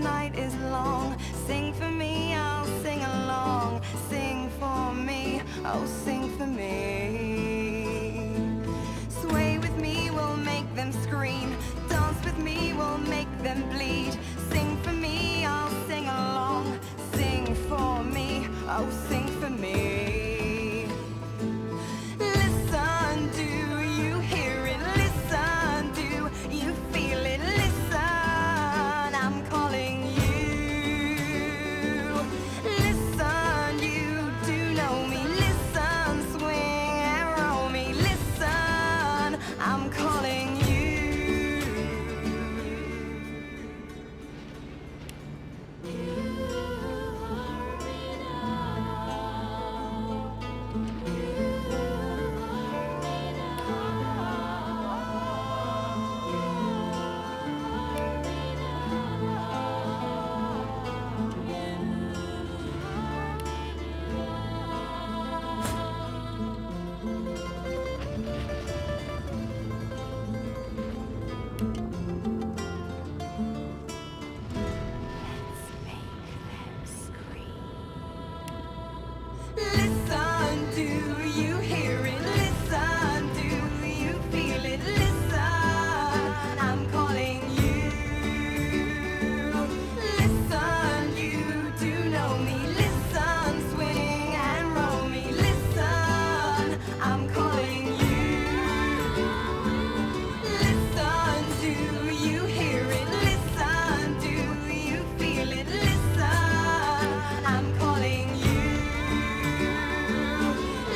night is long. Sing for me, I'll sing along. Sing for me, oh sing for me. Sway with me, we'll make them scream. Dance with me, we'll make them bleed. Sing for me, I'll sing along. Sing for me, oh sing for me. Listen, do you hear it? Listen, do you feel it? Listen, I'm calling you. Listen, you do know me. Listen, swing and roll me. Listen, I'm calling you. Listen, do you hear it? Listen, do you feel it? Listen, I'm calling you. Listen, you do know me. Listen, swing and roll me. Listen, I'm calling you. Listen, do you hear it? Listen, do you feel it? Listen, I'm calling you.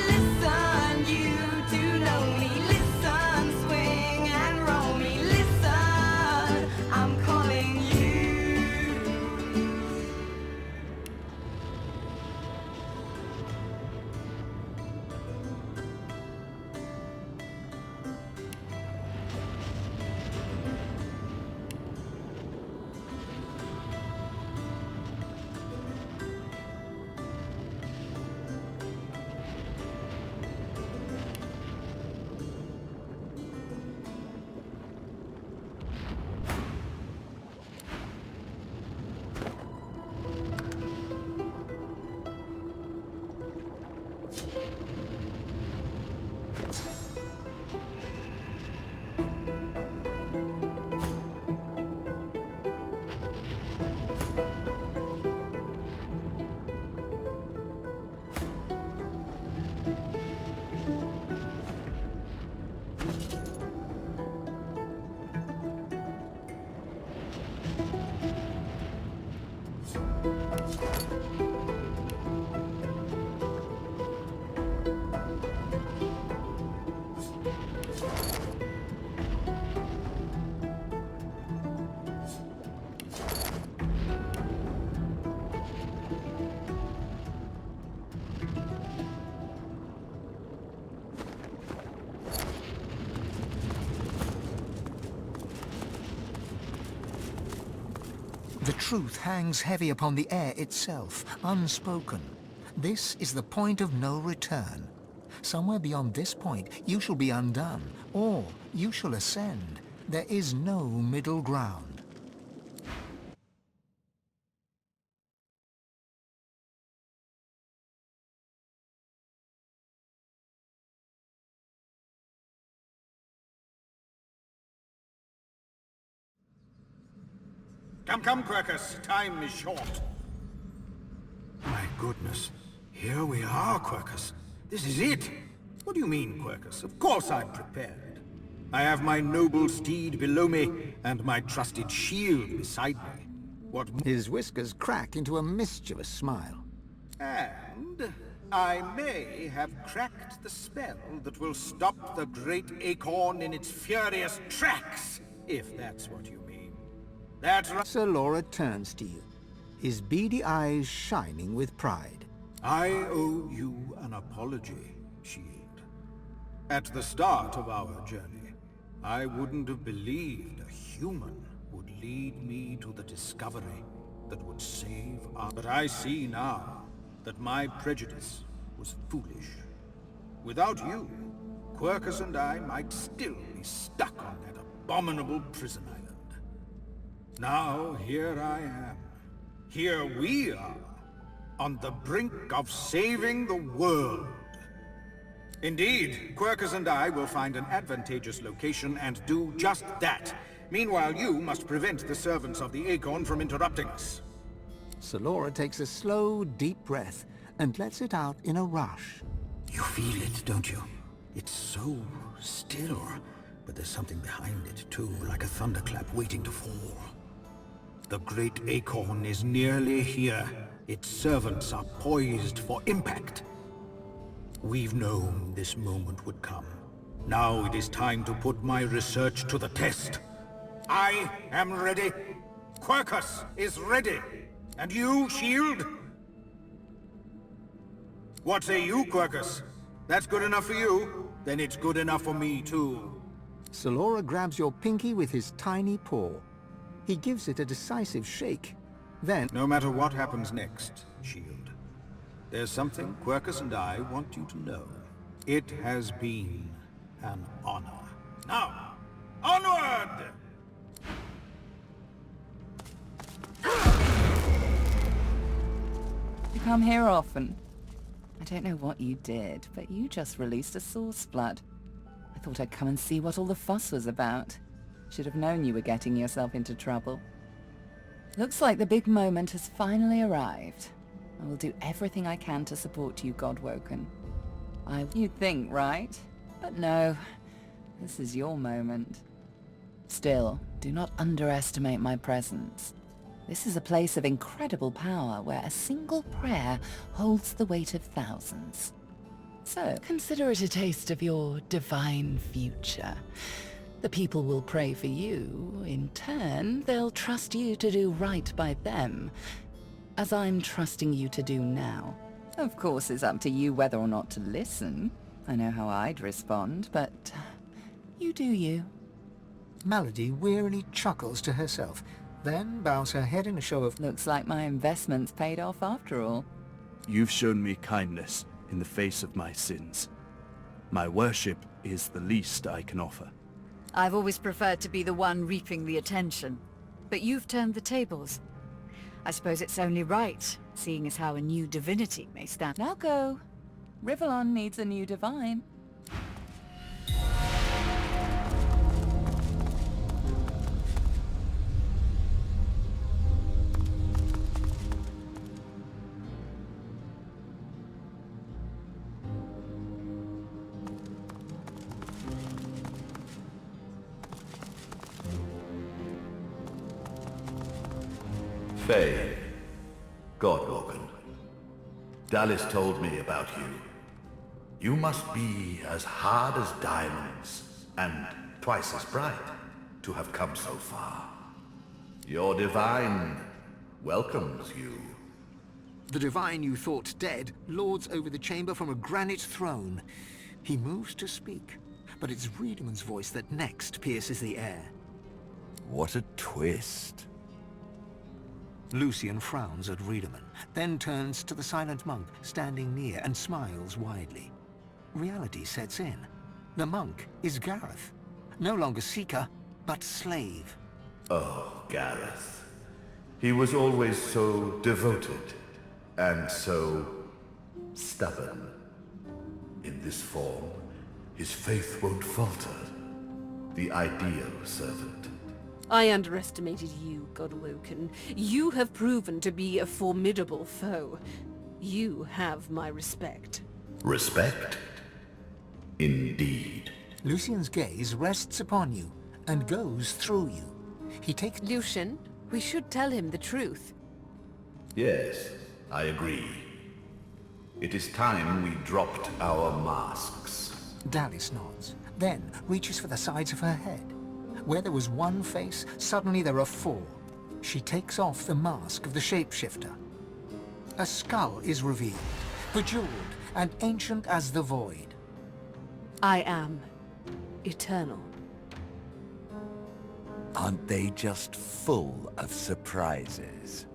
Listen, you do know me. Listen, swing and roll me. Listen, I'm calling you. The truth hangs heavy upon the air itself, unspoken. This is the point of no return. Somewhere beyond this point, you shall be undone, or you shall ascend. There is no middle ground. Come, come, Quercus. Time is short. My goodness. Here we are, Quercus. This is it. What do you mean, Quercus? Of course I'm prepared. I have my noble steed below me, and my trusted shield beside me. What His whiskers crack into a mischievous smile. And I may have cracked the spell that will stop the great acorn in its furious tracks, if that's what you mean. That's right. Sir Laura turns to you, his beady eyes shining with pride. I owe you an apology, Shield. At the start of our journey, I wouldn't have believed a human would lead me to the discovery that would save us. But I see now that my prejudice was foolish. Without you, Quercus and I might still be stuck on that abominable prison island. Now here I am. Here we are, on the brink of saving the world. Indeed, Quercus and I will find an advantageous location and do just that. Meanwhile, you must prevent the servants of the Acorn from interrupting us. Solora takes a slow, deep breath and lets it out in a rush. You feel it, don't you? It's so still, but there's something behind it too, like a thunderclap waiting to fall. The great Acorn is nearly here. Its servants are poised for impact. We've known this moment would come. Now it is time to put my research to the test. I am ready. Quercus is ready. And you, Shield? What say you, Quercus? That's good enough for you? Then it's good enough for me, too. Solora grabs your pinky with his tiny paw. He gives it a decisive shake. Then... No matter what happens next, Shield, there's something Quercus and I want you to know. It has been an honor. Now, onward! You come here often. I don't know what you did, but you just released a source flood. I thought I'd come and see what all the fuss was about. Should have known you were getting yourself into trouble. Looks like the big moment has finally arrived. I will do everything I can to support you, Godwoken. You'd think, right? But no. This is your moment. Still, do not underestimate my presence. This is a place of incredible power where a single prayer holds the weight of thousands. So, consider it a taste of your divine future. The people will pray for you. In turn, they'll trust you to do right by them, as I'm trusting you to do now. Of course, it's up to you whether or not to listen. I know how I'd respond, but you do you. Melody wearily chuckles to herself, then bows her head in a show of... Looks like my investment's paid off after all. You've shown me kindness in the face of my sins. My worship is the least I can offer. I've always preferred to be the one reaping the attention. But you've turned the tables. I suppose it's only right, seeing as how a new divinity may stand. Now go. Rivellon needs a new divine. Faye, Godwoken. Dallas told me about you. You must be as hard as diamonds, and twice as bright, to have come so far. Your divine welcomes you. The divine you thought dead lords over the chamber from a granite throne. He moves to speak, but it's Riedeman's voice that next pierces the air. What a twist. Lucian frowns at Riedemann, then turns to the silent monk standing near and smiles widely. Reality sets in. The monk is Gareth. No longer seeker, but slave. Oh, Gareth. He was always so devoted, and so stubborn. In this form, his faith won't falter. The ideal servant. I underestimated you, Godwoken. You have proven to be a formidable foe. You have my respect. Respect? Indeed. Lucian's gaze rests upon you and goes through you. He takes... Lucian, we should tell him the truth. Yes, I agree. It is time we dropped our masks. Dallas nods, then reaches for the sides of her head. Where there was one face, suddenly there are four. She takes off the mask of the shapeshifter. A skull is revealed, bejeweled and ancient as the void. I am eternal. Aren't they just full of surprises?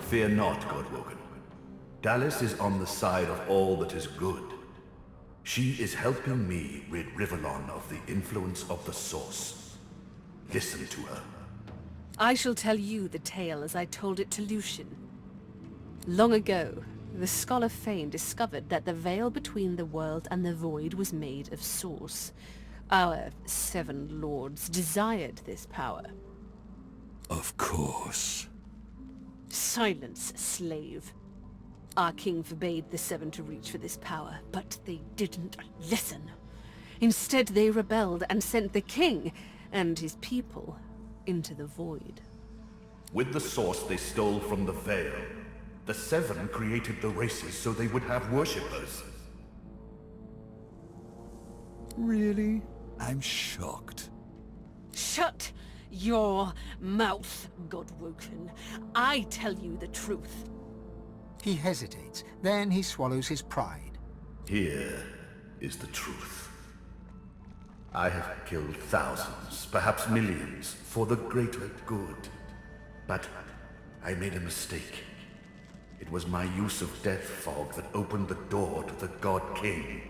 Fear not, Godwoken. Dallas is on the side of all that is good. She is helping me rid Rivellon of the influence of the Source. Listen to her. I shall tell you the tale as I told it to Lucian. Long ago, the scholar Fane discovered that the veil between the world and the void was made of Source. Our 7 lords desired this power. Of course. Silence, slave. Our king forbade the 7 to reach for this power, but they didn't listen. Instead, they rebelled and sent the king and his people into the void. With the Source they stole from the Veil. The 7 created the races so they would have worshippers. Really? I'm shocked. Shut your mouth, Godwoken. I tell you the truth. He hesitates, then he swallows his pride. Here is the truth. I have killed thousands, perhaps millions, for the greater good. But I made a mistake. It was my use of Death Fog that opened the door to the God King.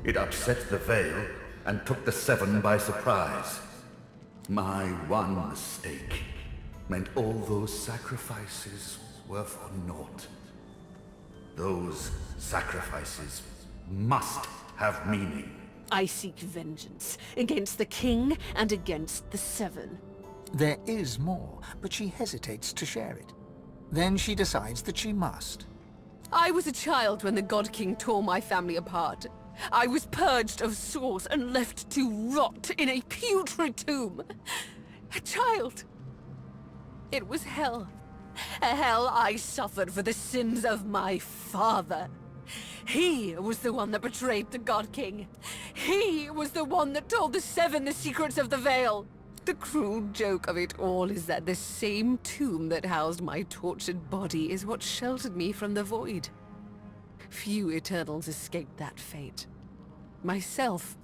It upset the Veil and took the 7 by surprise. My one mistake meant all those sacrifices were for naught. Those sacrifices must have meaning. I seek vengeance against the king and against the 7. There is more, but she hesitates to share it. Then she decides that she must. I was a child when the God King tore my family apart. I was purged of Source and left to rot in a putrid tomb. A child. It was hell. A hell I suffered for the sins of my father. He was the one that betrayed the God King. He was the one that told the 7 the secrets of the Veil. The cruel joke of it all is that the same tomb that housed my tortured body is what sheltered me from the void. Few Eternals escaped that fate. Myself.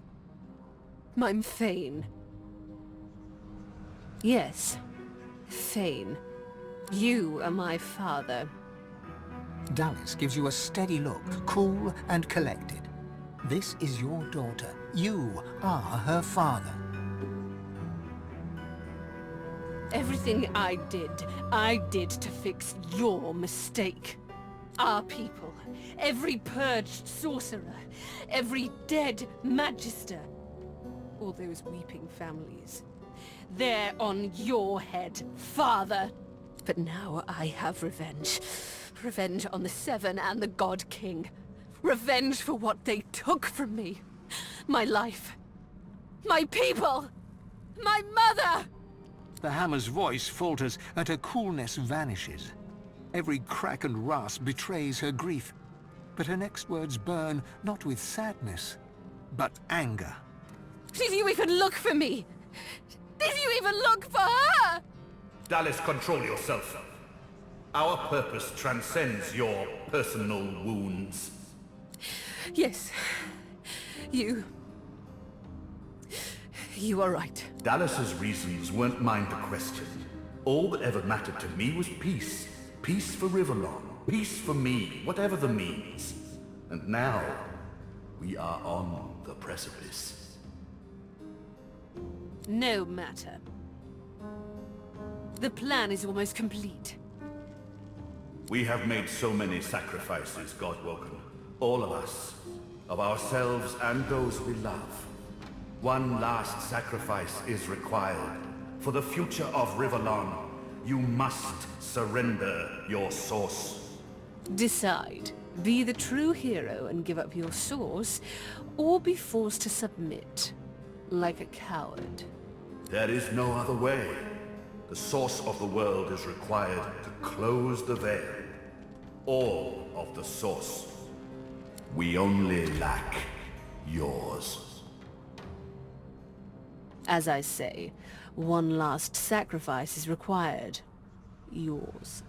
I'm Fane. Yes, Fane. You are my father. Dallis gives you a steady look, cool and collected. This is your daughter. You are her father. Everything I did to fix your mistake. Our people, every purged sorcerer, every dead magister, all those weeping families. They're on your head, father. But now I have revenge. Revenge on the 7 and the God King. Revenge for what they took from me. My life. My people. My mother! The hammer's voice falters and her coolness vanishes. Every crack and rasp betrays her grief. But her next words burn not with sadness, but anger. Did you even look for me? Did you even look for her? Dallis, control yourself. Our purpose transcends your personal wounds. Yes. You are right. Dallas's reasons weren't mine to question. All that ever mattered to me was peace. Peace for Rivellon. Peace for me, whatever the means. And now, we are on the precipice. No matter. The plan is almost complete. We have made so many sacrifices, Godwoken. All of us. Of ourselves and those we love. One last sacrifice is required. For the future of Rivellon, you must surrender your source. Decide. Be the true hero and give up your source, or be forced to submit. Like a coward. There is no other way. The source of the world is required to close the veil. All of the source. We only lack yours. As I say, one last sacrifice is required. Yours.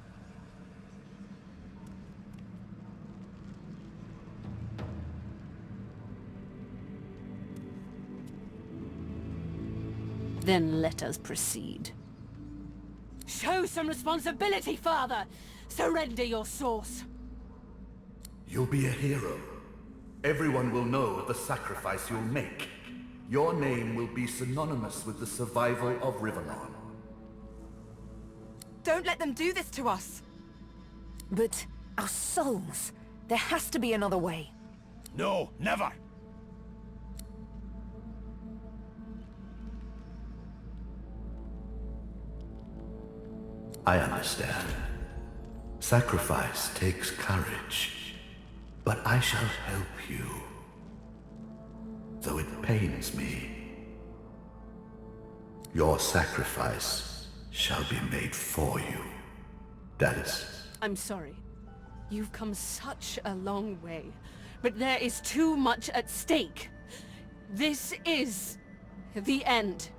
Then let us proceed. Show some responsibility, father! Surrender your source! You'll be a hero. Everyone will know of the sacrifice you'll make. Your name will be synonymous with the survival of Rivellon. Don't let them do this to us! But our souls... There has to be another way. No, never! I understand. Sacrifice takes courage. But I shall help you. Though it pains me. Your sacrifice shall be made for you, Dallas. I'm sorry. You've come such a long way, but there is too much at stake. This is the end.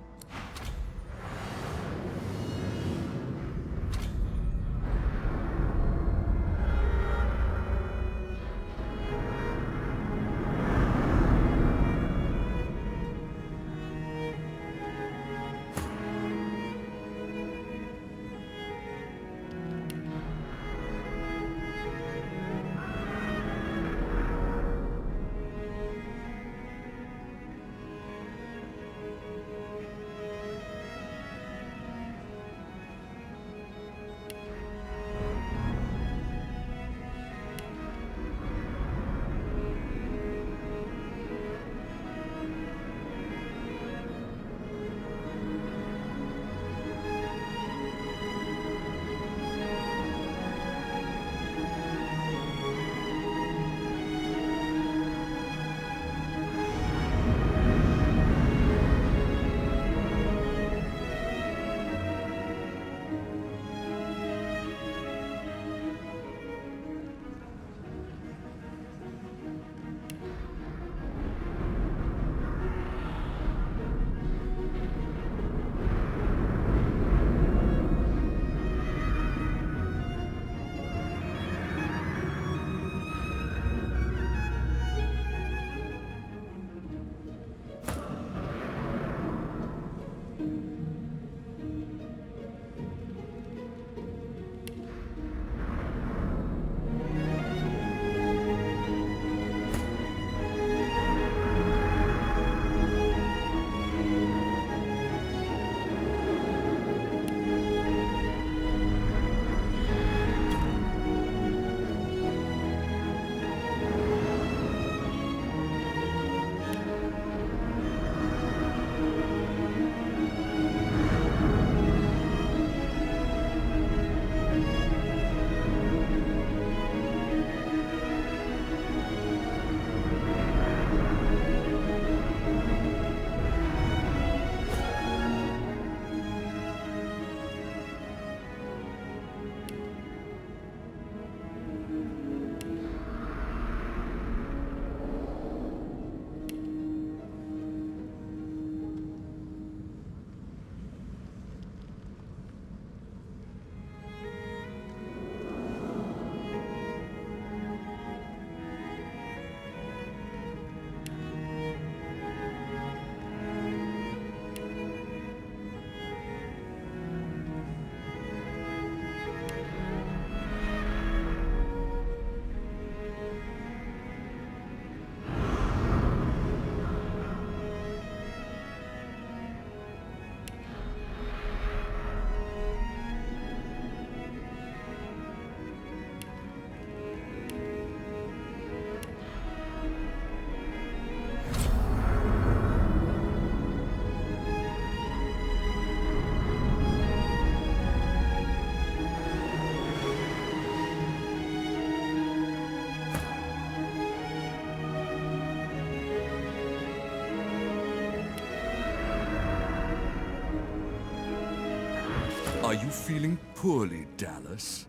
Are you feeling poorly, Dallas?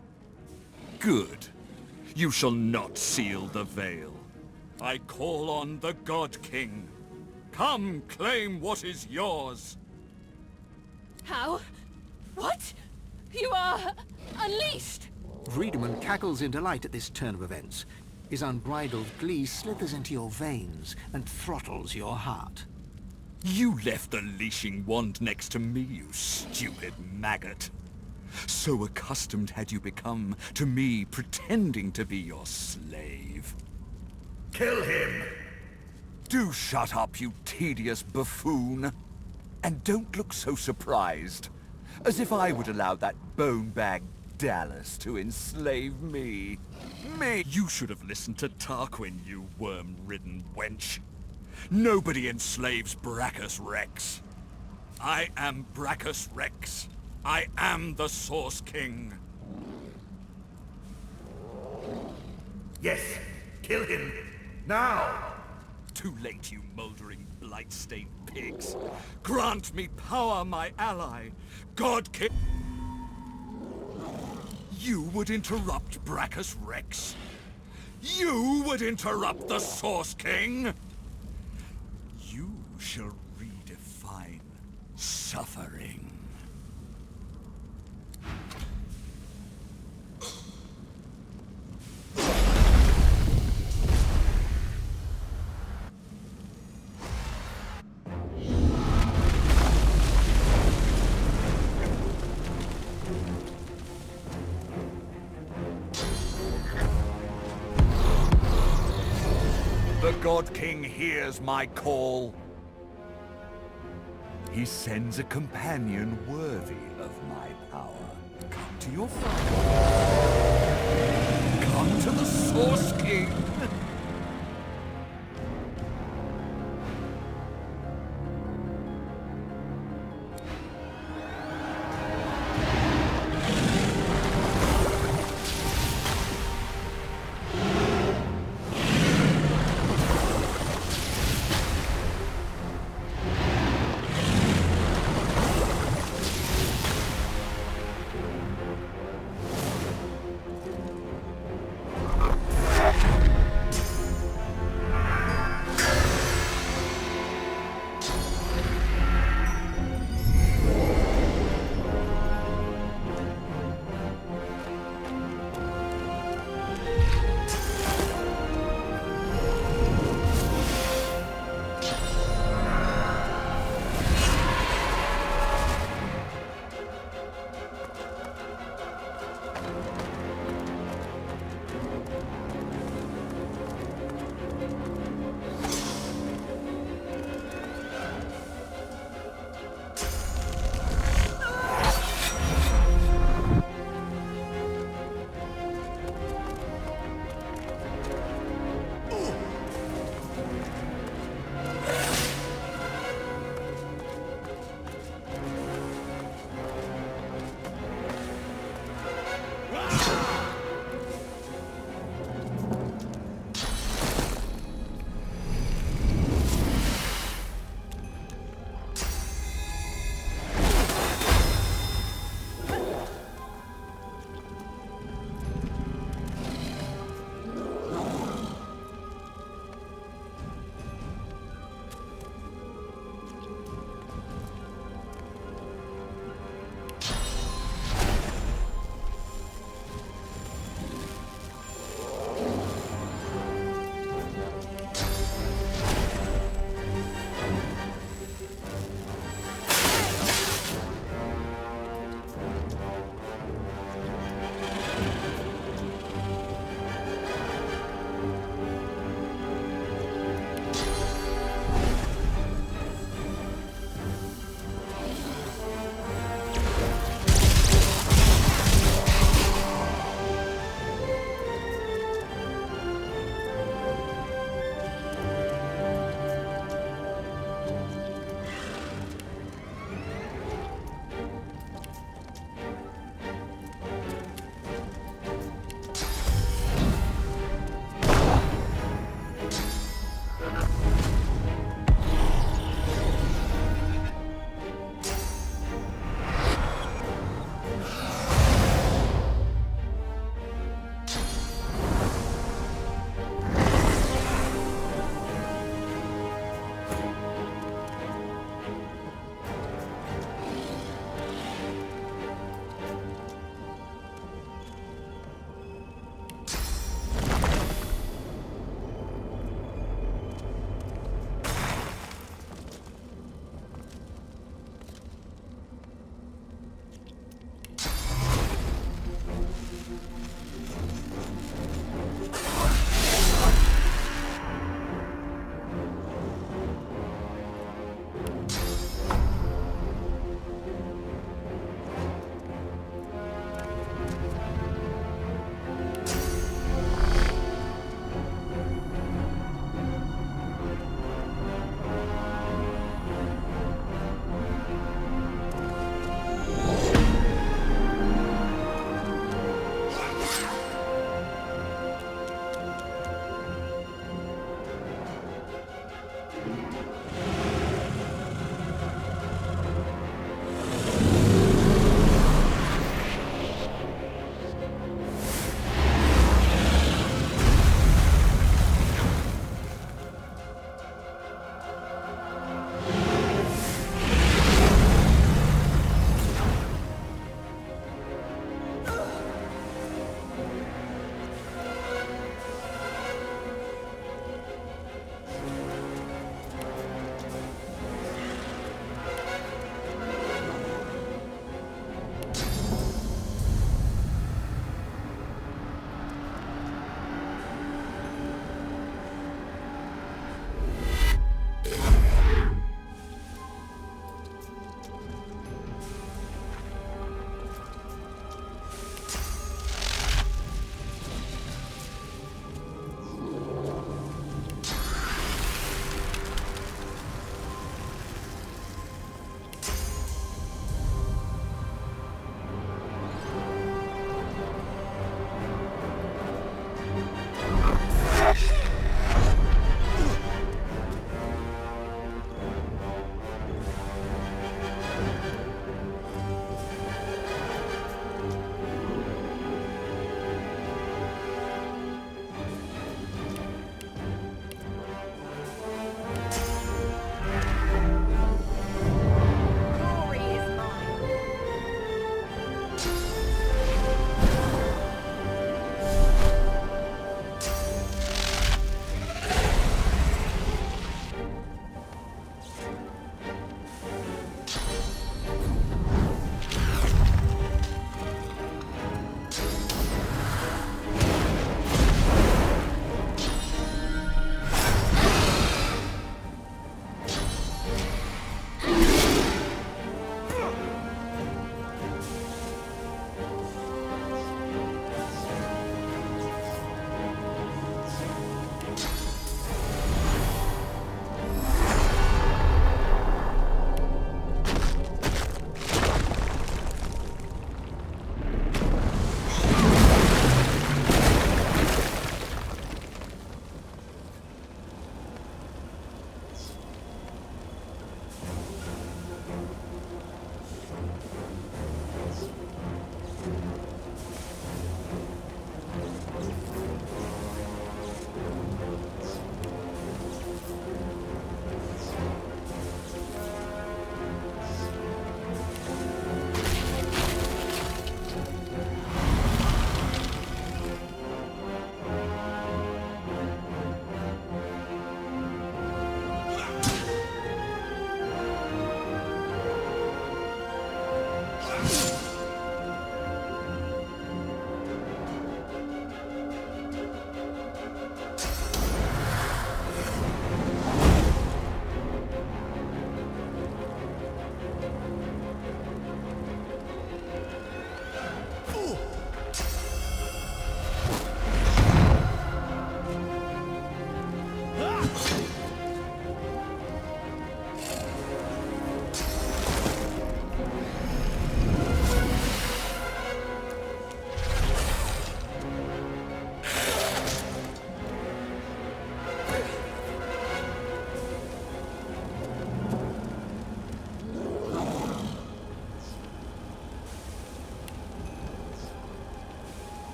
Good. You shall not seal the veil. I call on the God King. Come, claim what is yours. How? What? You are unleashed! Friedemann cackles in delight at this turn of events. His unbridled glee slithers into your veins and throttles your heart. You left the leashing wand next to me, you stupid maggot. So accustomed had you become to me pretending to be your slave. Kill him! Do shut up, you tedious buffoon. And don't look so surprised. As if I would allow that bone-bag Dallas to enslave me. Me! You should have listened to Tarquin, you worm-ridden wench. Nobody enslaves Brachus Rex. I am Brachus Rex. I am the Source King. Yes, kill him! Now! Too late, you mouldering, blight-stained pigs. Grant me power, my ally. God King... You would interrupt Brachus Rex? You would interrupt the Source King? You shall redefine suffering. The God King hears my call. He sends a companion worthy of my power. Come to your father. Come to the Source King.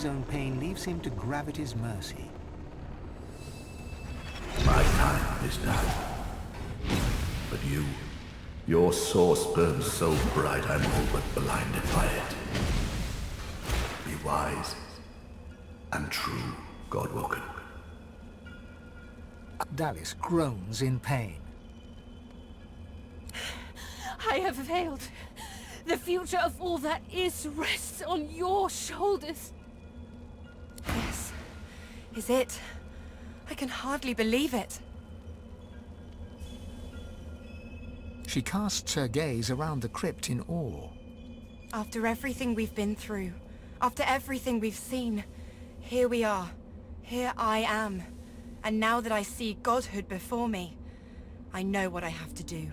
his own pain leaves him to gravity's mercy. My time is done. But your source burns so bright I'm all but blinded by it. Be wise and true, Godwoken. Dallis groans in pain. I have failed. The future of all that is rests on your shoulders. This is it. I can hardly believe it. She casts her gaze around the crypt in awe. After everything we've been through, after everything we've seen, here we are. Here I am. And now that I see godhood before me, I know what I have to do.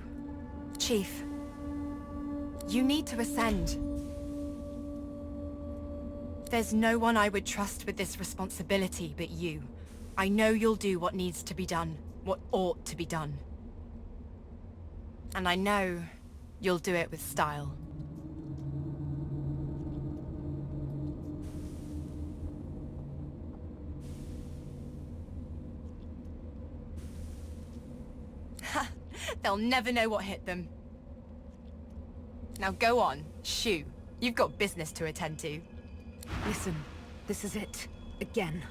Chief, you need to ascend. There's no one I would trust with this responsibility but you. I know you'll do what needs to be done, what ought to be done. And I know you'll do it with style. They'll never know what hit them. Now go on, shoo. You've got business to attend to. Listen, this is it. Again.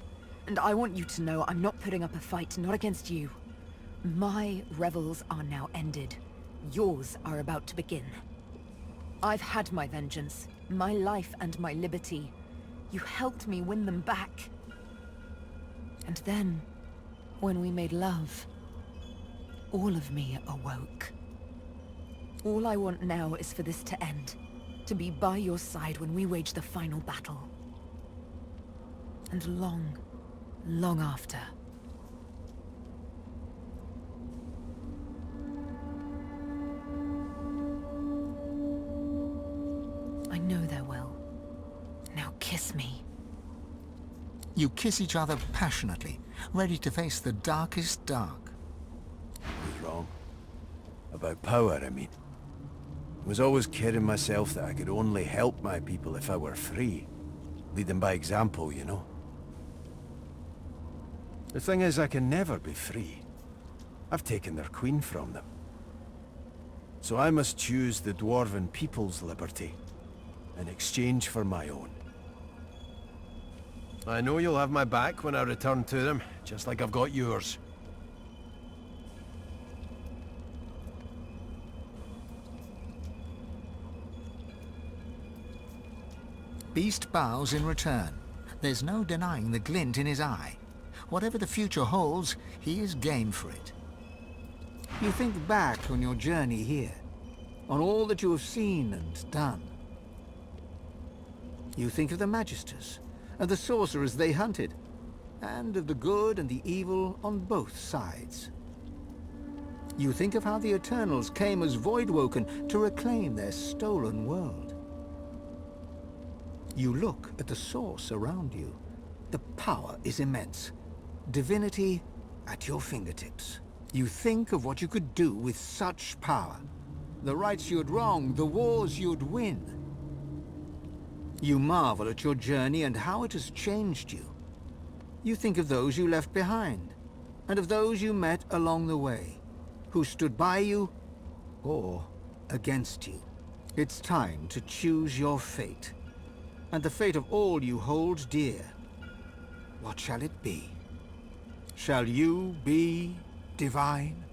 And I want you to know I'm not putting up a fight, not against you. My revels are now ended. Yours are about to begin. I've had my vengeance, my life and my liberty. You helped me win them back. And then, when we made love, all of me awoke. All I want now is for this to end. To be by your side when we wage the final battle. And long, long after. I know there will. Now kiss me. You kiss each other passionately, ready to face the darkest dark. I was wrong. About power, I mean. I was always kidding myself that I could only help my people if I were free. Lead them by example, you know. The thing is, I can never be free. I've taken their queen from them. So I must choose the Dwarven people's liberty in exchange for my own. I know you'll have my back when I return to them, just like I've got yours. Beast bows in return. There's no denying the glint in his eye. Whatever the future holds, he is game for it. You think back on your journey here, on all that you have seen and done. You think of the Magisters, and the sorcerers they hunted, and of the good and the evil on both sides. You think of how the Eternals came as Voidwoken to reclaim their stolen world. You look at the source around you. The power is immense. Divinity at your fingertips. You think of what you could do with such power. The rights you'd wrong, the wars you'd win. You marvel at your journey and how it has changed you. You think of those you left behind, and of those you met along the way, who stood by you or against you. It's time to choose your fate, and the fate of all you hold dear. What shall it be? Shall you be divine?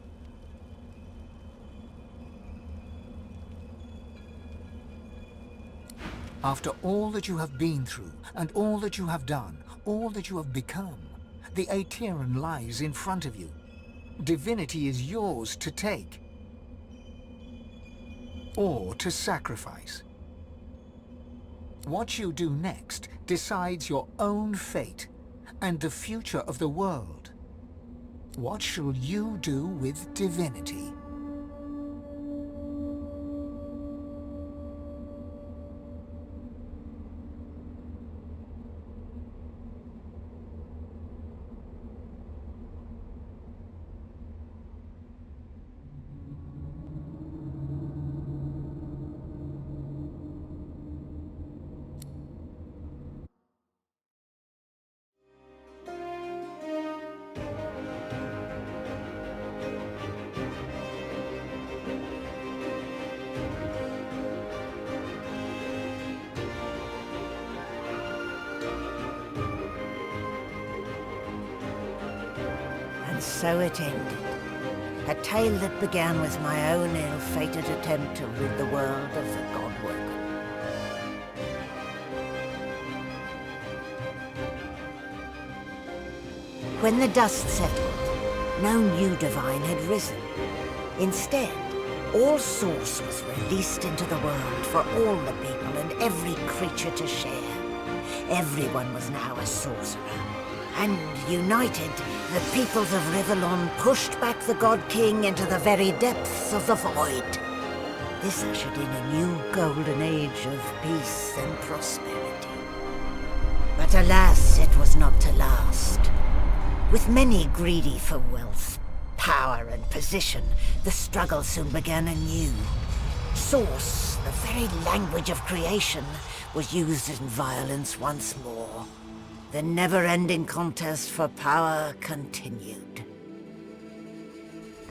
After all that you have been through, and all that you have done, all that you have become, the Aetheran lies in front of you. Divinity is yours to take, or to sacrifice. What you do next decides your own fate, and the future of the world. What shall you do with divinity? so it ended. A tale that began with my own ill-fated attempt to rid the world of the Godwoken. When the dust settled, no new divine had risen. Instead, all Source was released into the world for all the people and every creature to share. Everyone was now a sorcerer. And united, the peoples of Rivellon pushed back the God King into the very depths of the void. This ushered in a new golden age of peace and prosperity. But alas, it was not to last. With many greedy for wealth, power and position, the struggle soon began anew. Source, the very language of creation, was used in violence once more. The never-ending contest for power continued.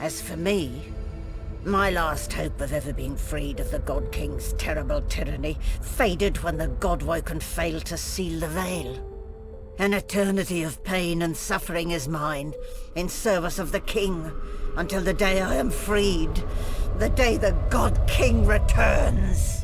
As for me, my last hope of ever being freed of the God King's terrible tyranny faded when the Godwoken failed to seal the veil. An eternity of pain and suffering is mine, in service of the King, until the day I am freed, the day the God King returns.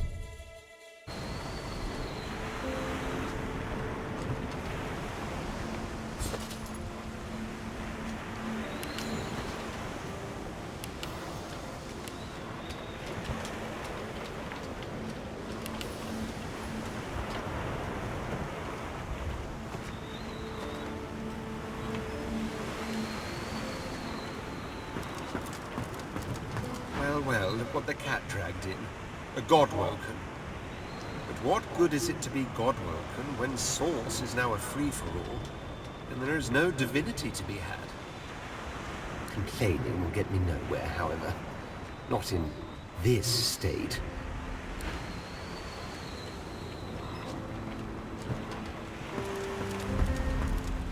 Well, look what the cat dragged in. A Godwoken. But what good is it to be Godwoken when Source is now a free-for-all, and there is no divinity to be had? Complaining will get me nowhere, however. Not in this state.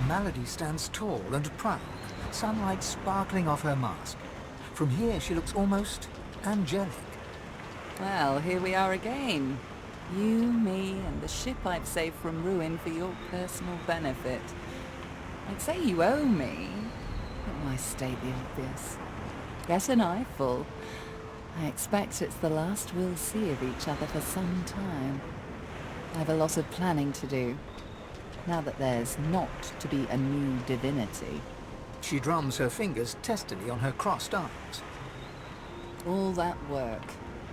Malady stands tall and proud, sunlight sparkling off her mask. From here she looks almost angelic. Well, here we are again. You, me, and the ship I've saved from ruin for your personal benefit. I'd say you owe me, but why state the obvious? Get an eyeful. I expect it's the last we'll see of each other for some time. I've a lot of planning to do, now that there's not to be a new divinity. She drums her fingers testily on her crossed arms. All that work,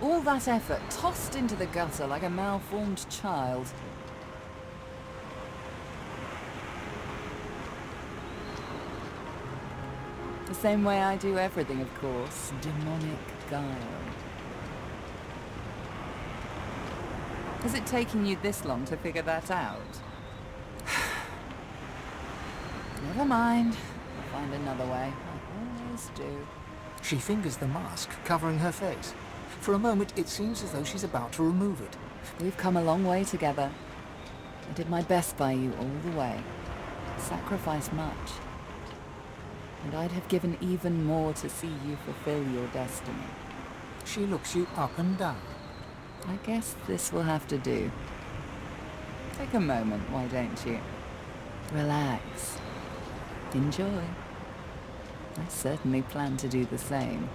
all that effort, tossed into the gutter like a malformed child. The same way I do everything, of course. Demonic guile. Has it taken you this long to figure that out? Never mind. I'll find another way. I always do. She fingers the mask, covering her face. For a moment, it seems as though she's about to remove it. We've come a long way together. I did my best by you all the way. Sacrificed much. And I'd have given even more to see you fulfill your destiny. She looks you up and down. I guess this will have to do. Take a moment, why don't you? Relax. Enjoy. I certainly plan to do the same.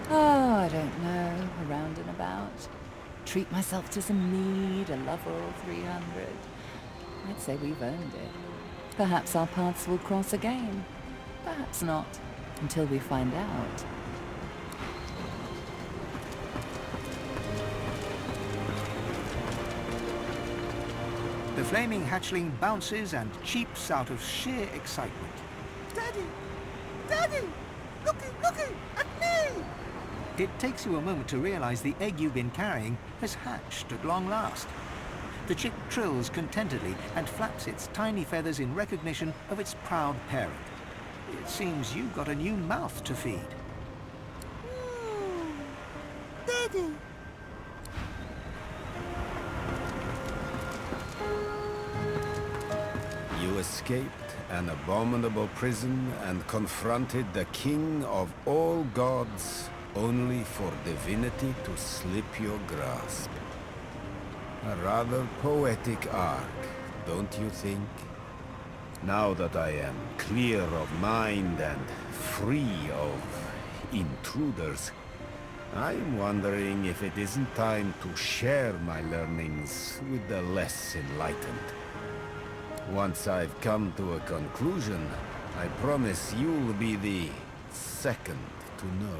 Oh, I don't know, around and about. Treat myself to some mead, a Loverall 300. I'd say we've earned it. Perhaps our paths will cross again. Perhaps not, until we find out. The flaming hatchling bounces and cheeps out of sheer excitement. Daddy! Daddy! Looky at me! It takes you a moment to realize the egg you've been carrying has hatched at long last. The chick trills contentedly and flaps its tiny feathers in recognition of its proud parent. It seems you've got a new mouth to feed. Daddy! You escaped an abominable prison and confronted the king of all gods, only for divinity to slip your grasp. A rather poetic arc, don't you think? Now that I am clear of mind and free of intruders, I'm wondering if it isn't time to share my learnings with the less enlightened. Once I've come to a conclusion, I promise you'll be the second to know.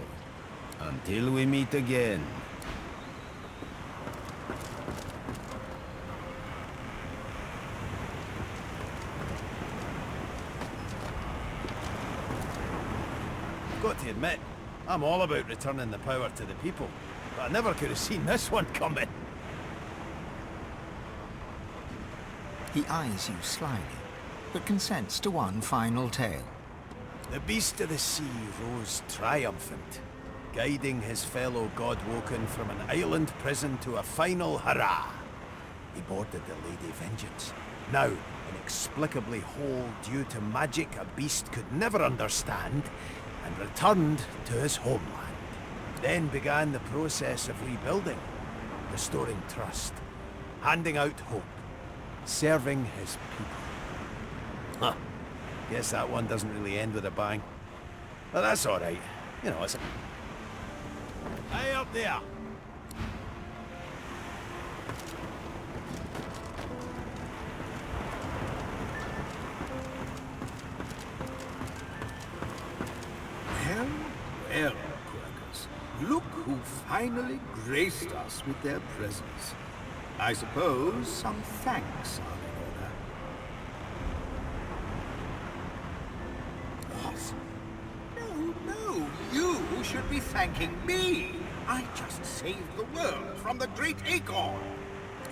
Until we meet again. Got to admit, I'm all about returning the power to the people, but I never could have seen this one coming. He eyes you slyly, but consents to one final tale. The beast of the sea rose triumphant, guiding his fellow Godwoken from an island prison to a final hurrah. He boarded the Lady Vengeance, now inexplicably whole due to magic a beast could never understand, and returned to his homeland. Then began the process of rebuilding, restoring trust, handing out hope, serving his people. Huh. Guess that one doesn't really end with a bang. But that's alright. You know, it's a... Hey up there! Well, well, Quirkers. Look who finally graced us with their presence. I suppose some thanks are in order. What? No, you should be thanking me. I just saved the world from the Great Acorn.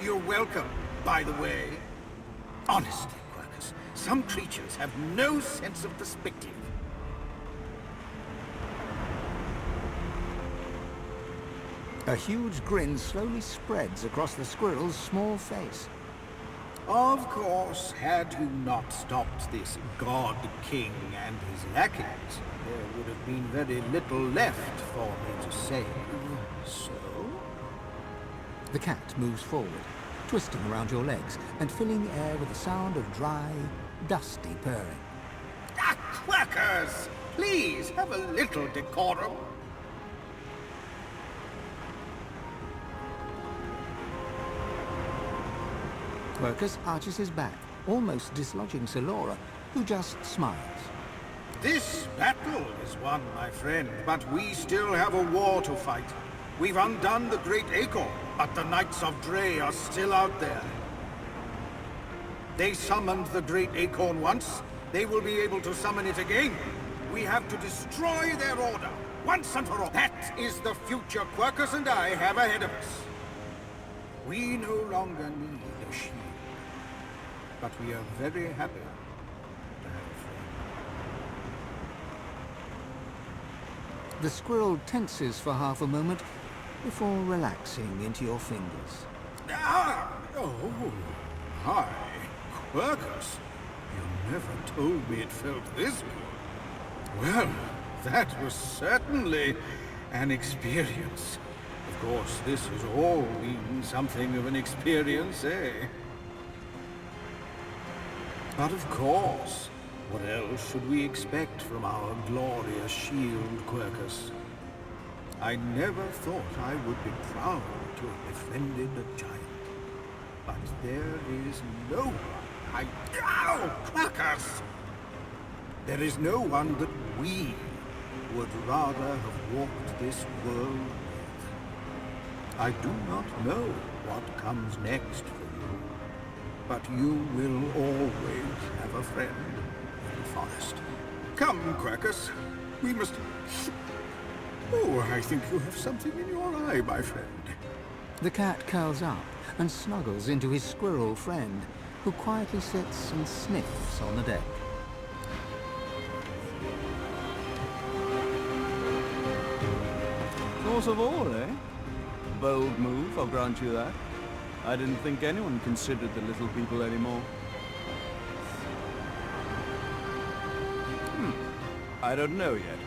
You're welcome, by the way. Honestly, Quirkers, some creatures have no sense of perspective. A huge grin slowly spreads across the squirrel's small face. Of course, had you not stopped this God King and his lackeys, there would have been very little left for me to save. So? The cat moves forward, twisting around your legs and filling the air with the sound of dry, dusty purring. Ah, Quackers! Please, have a little decorum. Quirkus arches his back, almost dislodging Selora, who just smiles. This battle is won, my friend, but we still have a war to fight. We've undone the Great Acorn, but the Knights of Dre are still out there. They summoned the Great Acorn once. They will be able to summon it again. We have to destroy their order, once and for all. That is the future Quirkus and I have ahead of us. We no longer need a shield, but we are very happy to have a friend. The squirrel tenses for half a moment before relaxing into your fingers. Ah! Oh, hi, Quirkus. You never told me it felt this good. Well, that was certainly an experience. Of course, this has all been something of an experience, eh? But of course, what else should we expect from our glorious shield, Quirkus? I never thought I would be proud to have befriended a giant. But there is no one Ow! Quirkus! There is no one that we would rather have walked this world with. I do not know what comes next for you, but you will always have a friend in the forest. Come, Quirkus. We must... Oh, I think you have something in your eye, my friend. The cat curls up and snuggles into his squirrel friend, who quietly sits and sniffs on the deck. Source of all, eh? Bold move, I'll grant you that. I didn't think anyone considered the little people anymore. I don't know yet.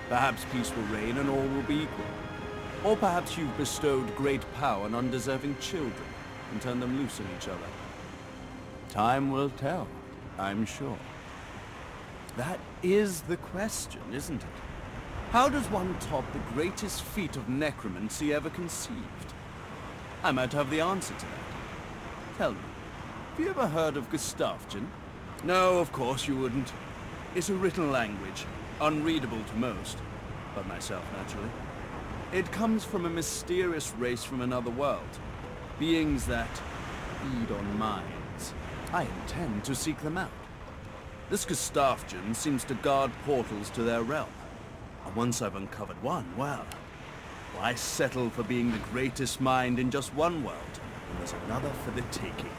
Perhaps peace will reign and all will be equal. Or perhaps you've bestowed great power on undeserving children and turned them loose on each other. Time will tell. I'm sure. That is the question, isn't it? How does one top the greatest feat of necromancy ever conceived? I might have the answer to that. Tell me, have you ever heard of Gustavgen? No, of course you wouldn't. It's a written language, unreadable to most, but myself naturally. It comes from a mysterious race from another world, beings that feed on minds. I intend to seek them out. This Gustavgen seems to guard portals to their realm. And once I've uncovered one, well, why settle for being the greatest mind in just one world when there's another for the taking?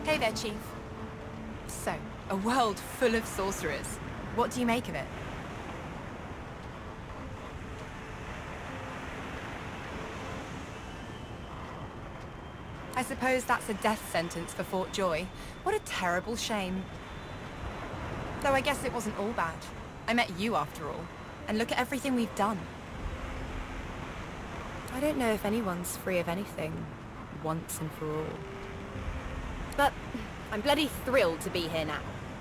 Hey there, Chief. So, a world full of sorcerers. What do you make of it? I suppose that's a death sentence for Fort Joy. What a terrible shame. Though I guess it wasn't all bad. I met you after all, and look at everything we've done. I don't know if anyone's free of anything, once and for all. But I'm bloody thrilled to be here now.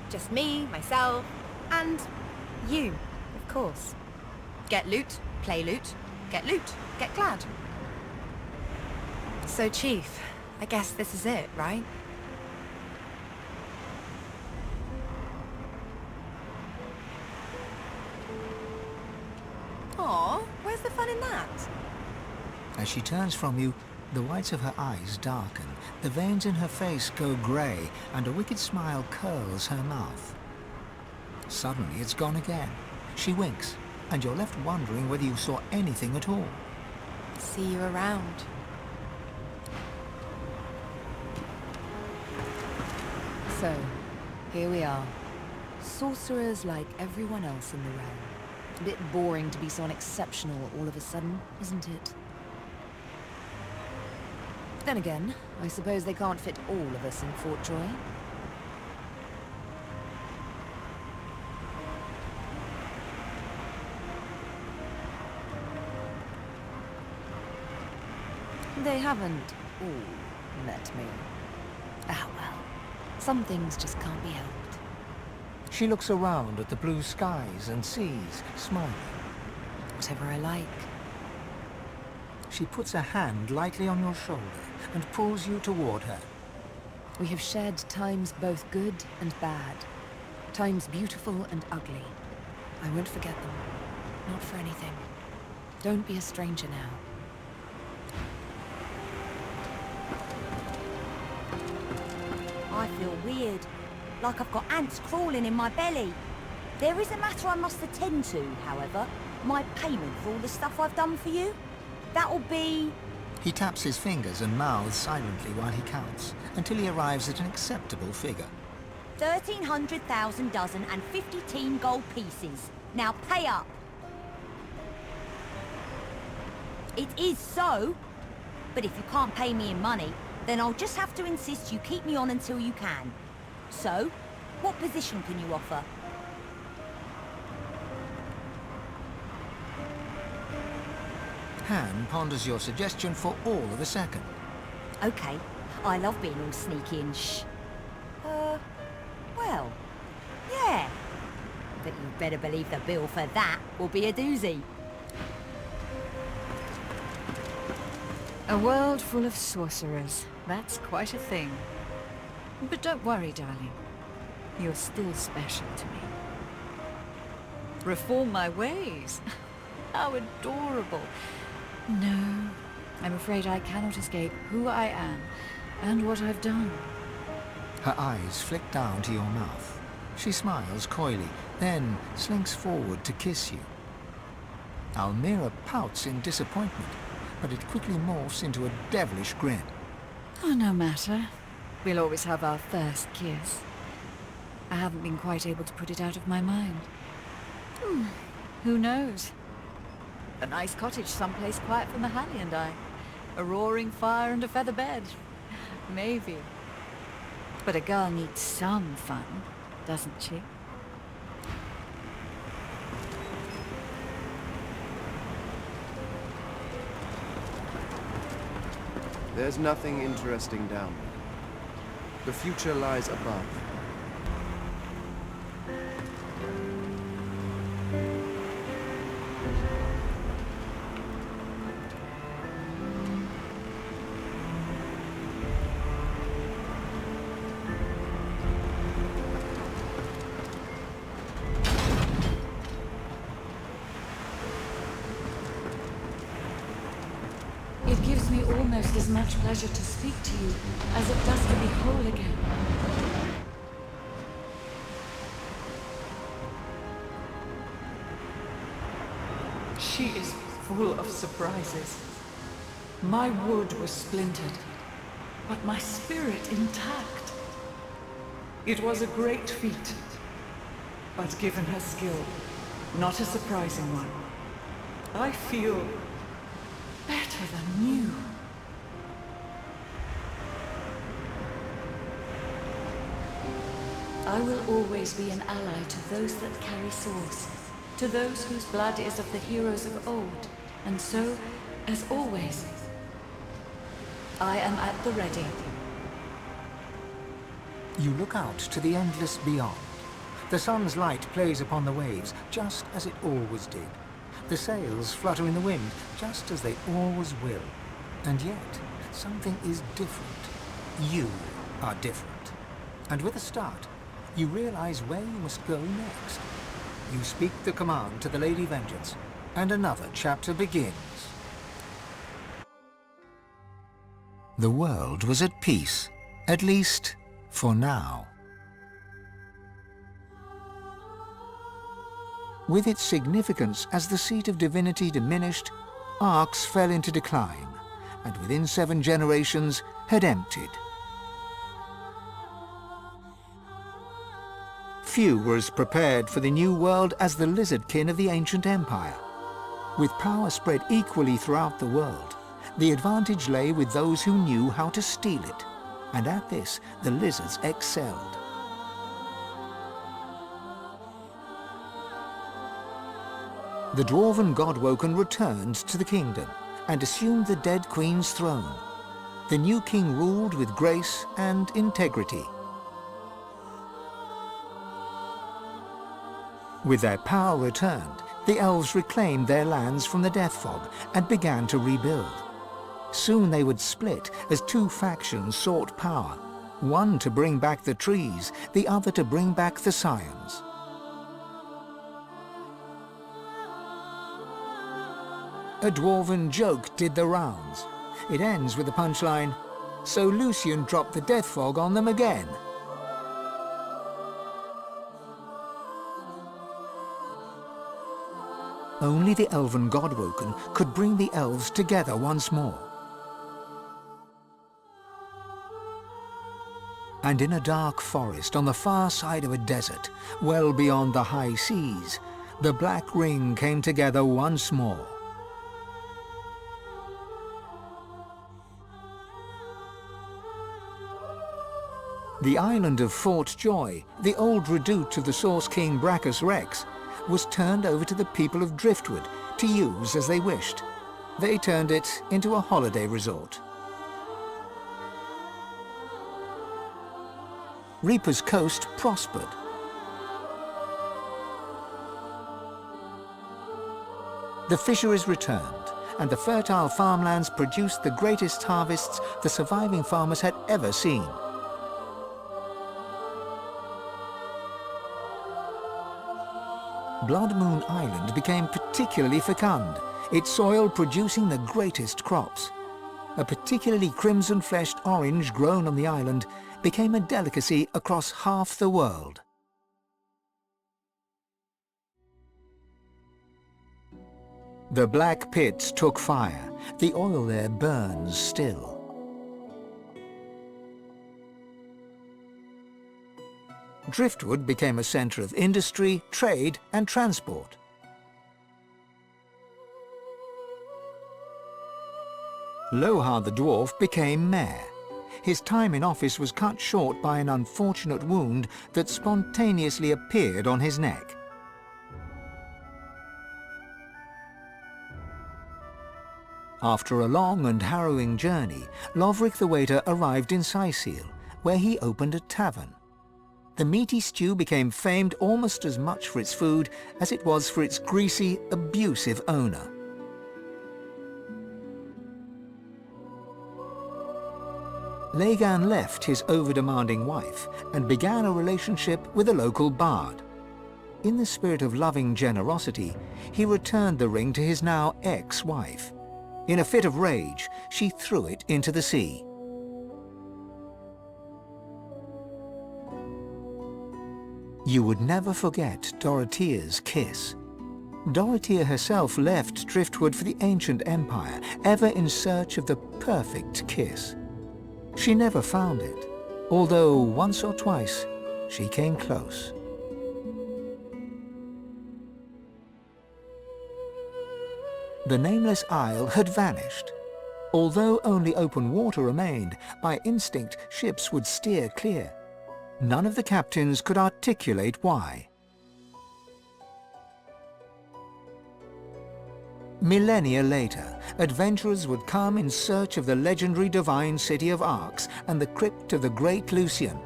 Just me, myself, and you, of course. Get loot, play loot, get glad. So, Chief, I guess this is it, right? Aw, where's the fun in that? As she turns from you, the whites of her eyes darken, the veins in her face go grey, and a wicked smile curls her mouth. Suddenly it's gone again. She winks, and you're left wondering whether you saw anything at all. See you around. So, here we are. Sorcerers like everyone else in the realm. A bit boring to be so unexceptional all of a sudden, isn't it? Then again, I suppose they can't fit all of us in Fort Joy. They haven't all met me. Ah well, some things just can't be helped. She looks around at the blue skies and seas, smiling. Whatever I like. She puts a hand lightly on your shoulder and pulls you toward her. We have shared times both good and bad. Times beautiful and ugly. I won't forget them. Not for anything. Don't be a stranger now. I feel weird. Like I've got ants crawling in my belly. There is a matter I must attend to, however. My payment for all the stuff I've done for you. That'll be... He taps his fingers and mouths silently while he counts, until he arrives at an acceptable figure. 1,300,000 dozen and 50 teen gold pieces. Now pay up. It is so. But if you can't pay me in money, then I'll just have to insist you keep me on until you can. So, what position can you offer? Han ponders your suggestion for all of a second. Okay, I love being all sneaky and well, yeah. But you'd better believe the bill for that will be a doozy. A world full of sorcerers. That's quite a thing. But don't worry, darling. You're still special to me. Reform my ways? How adorable. No, I'm afraid I cannot escape who I am and what I've done. Her eyes flick down to your mouth. She smiles coyly, then slinks forward to kiss you. Almira pouts in disappointment, but it quickly morphs into a devilish grin. Oh, no matter. We'll always have our first kiss. I haven't been quite able to put it out of my mind. Who knows? A nice cottage someplace quiet for Mahali and I. A roaring fire and a feather bed. Maybe. But a girl needs some fun, doesn't she? There's nothing interesting down there. The future lies above. It gives me almost as much pleasure to speak to you as it does to be whole again. She is full of surprises. My wood was splintered, but my spirit intact. It was a great feat, but given her skill, not a surprising one. I feel better than you. I will always be an ally to those that carry swords, to those whose blood is of the heroes of old, and so, as always, I am at the ready. You look out to the endless beyond. The sun's light plays upon the waves, just as it always did. The sails flutter in the wind, just as they always will. And yet, something is different. You are different. And with a start, you realize where you must go next. You speak the command to the Lady Vengeance, and another chapter begins. The world was at peace, at least for now. With its significance as the seat of divinity diminished, Arx fell into decline, and within 7 generations had emptied. Few were as prepared for the new world as the lizardkin of the ancient empire. With power spread equally throughout the world, the advantage lay with those who knew how to steal it, and at this the lizards excelled. The dwarven Godwoken returned to the kingdom and assumed the dead queen's throne. The new king ruled with grace and integrity. With their power returned, the elves reclaimed their lands from the Death Fog and began to rebuild. Soon they would split as 2 factions sought power, one to bring back the trees, the other to bring back the scions. A dwarven joke did the rounds. It ends with the punchline, "So Lucian dropped the Death Fog on them again." Only the elven Godwoken could bring the elves together once more. And in a dark forest on the far side of a desert, well beyond the high seas, the Black Ring came together once more. The island of Fort Joy, the old redoubt of the Source King Brachus Rex, was turned over to the people of Driftwood to use as they wished. They turned it into a holiday resort. Reaper's Coast prospered. The fisheries returned, and the fertile farmlands produced the greatest harvests the surviving farmers had ever seen. Blood Moon Island became particularly fecund, its soil producing the greatest crops. A particularly crimson-fleshed orange grown on the island became a delicacy across half the world. The black pits took fire. The oil there burns still. Driftwood became a centre of industry, trade and transport. Lohar the dwarf became mayor. his time in office was cut short by an unfortunate wound that spontaneously appeared on his neck. After a long and harrowing journey, Lovric the waiter arrived in Sicil, where he opened a tavern. The meaty stew became famed almost as much for its food as it was for its greasy, abusive owner. Lagan left his over-demanding wife and began a relationship with a local bard. In the spirit of loving generosity, he returned the ring to his now ex-wife. In a fit of rage, she threw it into the sea. You would never forget Dorothea's kiss. Dorothea herself left driftwood for the ancient empire, ever in search of the perfect kiss. She never found it, although once or twice she came close. The nameless isle had vanished. Although only open water remained, by instinct ships would steer clear. None of the captains could articulate why. Millennia later, adventurers would come in search of the legendary divine city of Arx and the crypt of the great Lucian.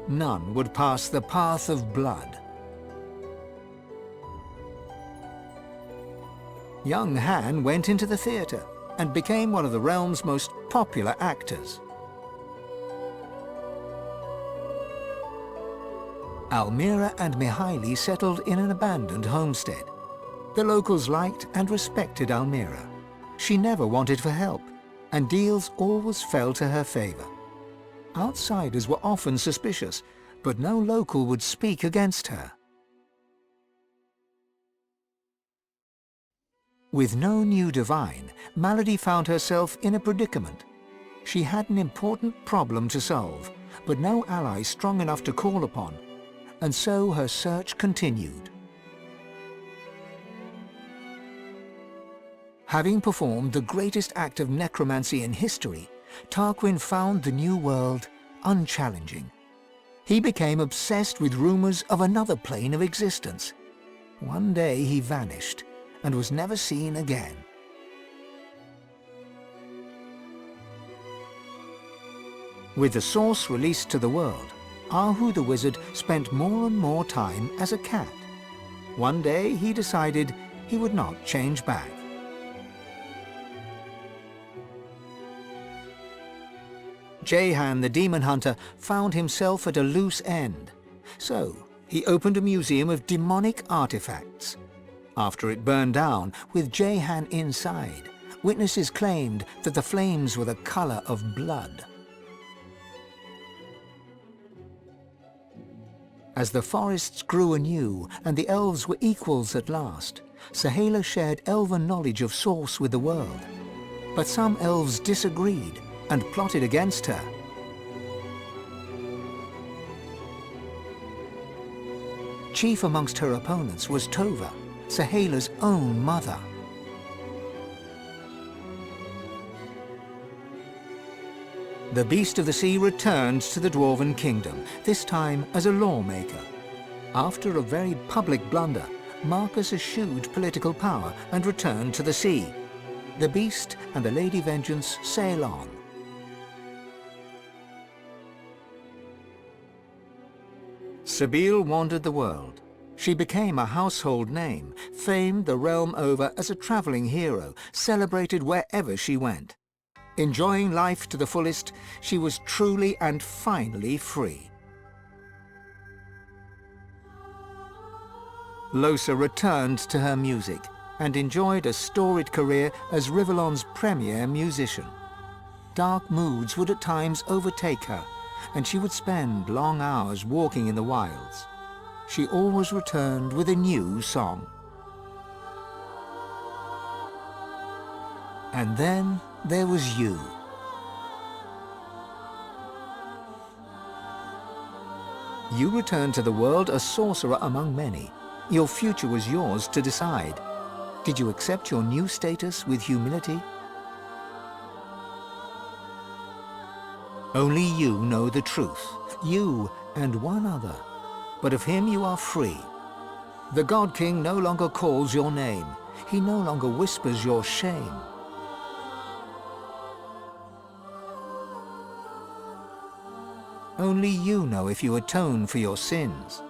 None would pass the path of blood. Young Han went into the theatre and became one of the realm's most popular actors. Almira and Mihaili settled in an abandoned homestead. The locals liked and respected Almira. She never wanted for help, and deals always fell to her favor. Outsiders were often suspicious, but no local would speak against her. With no new divine, Malady found herself in a predicament. She had an important problem to solve, but no ally strong enough to call upon, and so her search continued. Having performed the greatest act of necromancy in history, Tarquin found the new world unchallenging. He became obsessed with rumors of another plane of existence. One day he vanished and was never seen again. With the source released to the world, Ahu the wizard spent more and more time as a cat. One day he decided he would not change back. Jehan the demon hunter found himself at a loose end. So he opened a museum of demonic artifacts. After it burned down, with Jehan inside, witnesses claimed that the flames were the color of blood. As the forests grew anew and the elves were equals at last, Sahala shared elven knowledge of Source with the world. But some elves disagreed and plotted against her. Chief amongst her opponents was Tova, Sahala's own mother. The Beast of the Sea returned to the Dwarven Kingdom, this time as a lawmaker. After a very public blunder, Marcus eschewed political power and returned to the sea. The Beast and the Lady Vengeance sail on. Sabine wandered the world. She became a household name, famed the realm over as a traveling hero, celebrated wherever she went. Enjoying life to the fullest, she was truly and finally free. Lohse returned to her music and enjoyed a storied career as Rivellon's premier musician. Dark moods would at times overtake her, and she would spend long hours walking in the wilds. She always returned with a new song. And then there was you. You returned to the world a sorcerer among many. Your future was yours to decide. Did you accept your new status with humility? Only you know the truth, you and one other. But of him you are free. The God King no longer calls your name. He no longer whispers your shame. Only you know if you atone for your sins.